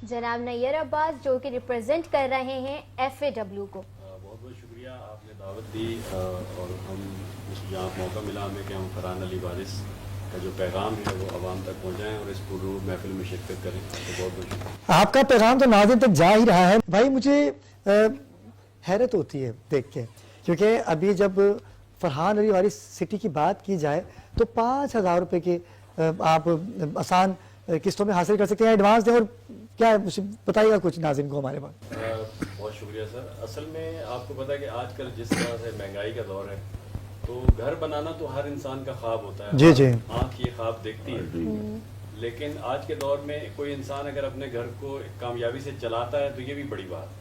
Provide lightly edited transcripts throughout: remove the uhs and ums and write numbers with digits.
जनाब नैयर अब्बास जो कि रिप्रेजेंट कर रहे हैं FAW को। बहुत बहुत शुक्रिया, आपने दावत दी और हम यहाँ मौका मिला हमें कि हम फरहान अली वारिस का जो पैगाम है वो आवाम तक पहुँचाएँ और इस पुररूह महफिल में शिरकत करें। तो बहुत बहुत शुक्रिया। आपका पैगाम तो नाज़िर तक जा ही रहा है। भाई मुझे हैरत होती है देख के, क्योंकि अभी जब फरहान अली वारिस सिटी की बात की जाए तो 5,000 रुपये के आप आसान किस्तों में हासिल कर सकते हैं, एडवांस दें। और क्या मुझे बताइएगा कुछ नाज़िम को हमारे पास। बहुत शुक्रिया सर। असल में आपको पता है कि आजकल जिस तरह से महंगाई का दौर है तो घर बनाना तो हर इंसान का ख्वाब होता है। जी जी। आँख ये ख्वाब देखती है, लेकिन आज के दौर में कोई इंसान अगर अपने घर को कामयाबी से चलाता है तो ये भी बड़ी बात है।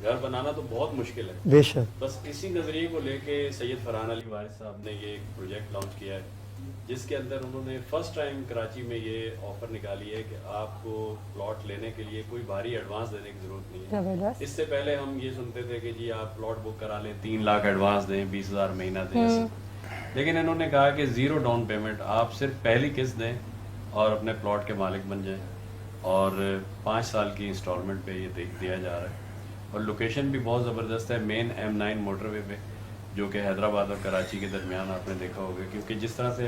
घर बनाना तो बहुत मुश्किल है। बेशक। बस इसी नज़रिए को लेके सैयद फरहान अली वारिस साहब ने ये एक प्रोजेक्ट लॉन्च किया है, जिसके अंदर उन्होंने फर्स्ट टाइम कराची में ये ऑफर निकाली है कि आपको प्लॉट लेने के लिए कोई भारी एडवांस देने की जरूरत नहीं है। इससे पहले हम ये सुनते थे कि जी आप प्लॉट बुक करा लें, 3 लाख एडवांस दें, 20,000 महीना दें, लेकिन इन्होंने कहा कि ज़ीरो डाउन पेमेंट, आप सिर्फ पहली किस्त दें और अपने प्लॉट के मालिक बन जाएं और 5 साल की इंस्टॉलमेंट पे ये दिया जा रहा है। और लोकेशन भी बहुत ज़बरदस्त है, मेन M9 मोटरवे पे, जो कि हैदराबाद और कराची के दरमियान आपने देखा होगा। क्योंकि जिस तरह से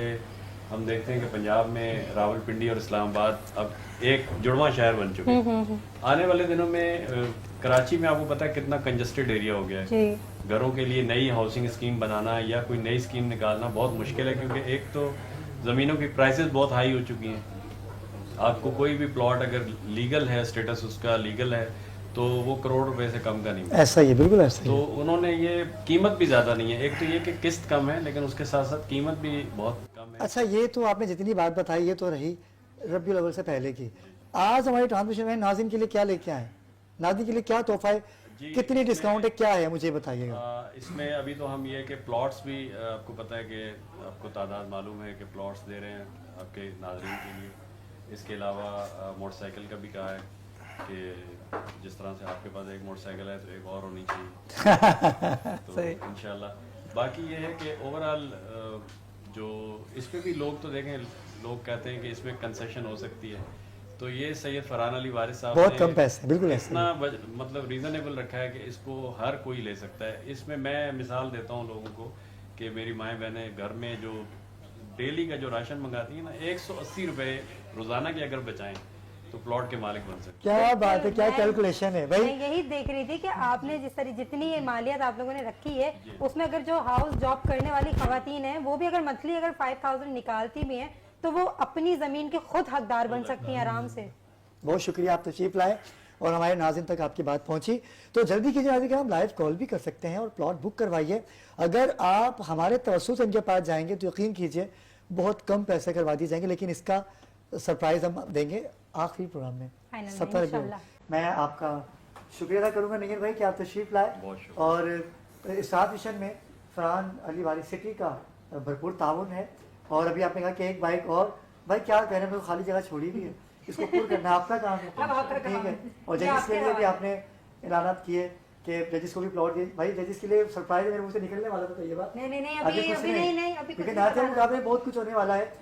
हम देखते हैं कि पंजाब में रावलपिंडी और इस्लामाबाद अब एक जुड़वां शहर बन चुके हैं, आने वाले दिनों में कराची में आपको पता है कितना कंजस्टेड एरिया हो गया है। घरों के लिए नई हाउसिंग स्कीम बनाना या कोई नई स्कीम निकालना बहुत मुश्किल है, क्योंकि एक तो ज़मीनों की प्राइसेस बहुत हाई हो चुकी हैं। आपको कोई भी प्लॉट अगर लीगल है, स्टेटस उसका लीगल है, तो वो करोड़ रुपए से कम का नहीं। ऐसा ही है, बिल्कुल ऐसा ही तो है। उन्होंने ये कीमत भी ज़्यादा नहीं है, एक तो ये कि किस्त कम है, लेकिन उसके साथ साथ कीमत भी बहुत कम है। अच्छा, ये तो आपने जितनी बात बताई ये तो रही रबीउल अव्वल से पहले की। आज हमारी ट्रांसमिशन में नाज़िम के लिए क्या लेके आए, नाज़िम के लिए क्या तोहफा है, कितनी डिस्काउंट है, क्या है, मुझे बताइएगा। इसमें अभी तो हम ये कि प्लॉट्स भी आपको पता है कि आपको तादाद मालूम है कि प्लॉट्स दे रहे हैं आपके नाज़रीन के लिए। इसके अलावा मोटरसाइकिल का भी कहा है कि जिस तरह से आपके पास एक मोटरसाइकिल है तो एक और होनी चाहिए। तो इंशाल्लाह बाकी ये है कि ओवरऑल जो इस पे भी लोग तो देखें, लोग कहते हैं कि इसमें कंसेशन हो सकती है, तो ये सैयद फरहान अली वारिस साहब बहुत कम पैसे, बिल्कुल इतना मतलब रीज़नेबल रखा है कि इसको हर कोई ले सकता है। इसमें मैं मिसाल देता हूँ लोगों को कि मेरी माएँ बहनें घर में जो डेली का जो राशन मंगाती है ना, 180 रुपये रोज़ाना के अगर बचाएं तो प्लॉट के मालिक बन सकते। क्या बात है, क्या कैलकुलेशन है भाई। मैं यही देख रही थी कि आपने जिस तरह जितनी ये मालियत आप लोगों ने रखी है, उसमें अगर जो हाउस जॉब करने वाली खवातीन हैं वो भी अगर मंथली अगर 5,000 निकालती भी हैं तो वो अपनी जमीन के खुद हकदार बन सकती हैं आराम से। बहुत शुक्रिया, आप तशरीफ लाए और हमारे नाज़िम तक आपकी बात पहुंची। तो जल्दी कीजिए नाज़िम, हम लाइव कॉल भी कर सकते हैं और प्लॉट बुक करवाइए। अगर आप हमारे तवज्जुह से इनके पास जाएंगे तो यकीन कीजिए बहुत कम पैसे करवा दिए जाएंगे, लेकिन इसका सरप्राइज हम देंगे आखिरी प्रोग्राम में 70 रुपये। मैं आपका शुक्रिया अदा करूँगा नैयर भाई कि आप तशरीफ लाए और इस सात मिशन में फरहान अली वारिस सिटी का भरपूर ताउन है। और अभी आपने कहा कि एक बाइक और, भाई क्या कह रहे हैं, खाली जगह छोड़ी भी है, इसको पूरा करना आपका काम है, ठीक है। और जजिस के लिए भी आपने ऐलानात किए कि जजिस को भी प्लॉट दिए। भाई जजिस के लिए सरप्राइज मेरे मुंह से निकलने वाला था, तो ये बात नहीं, अभी नहीं, क्योंकि नाते मुकाबले बहुत कुछ होने वाला है।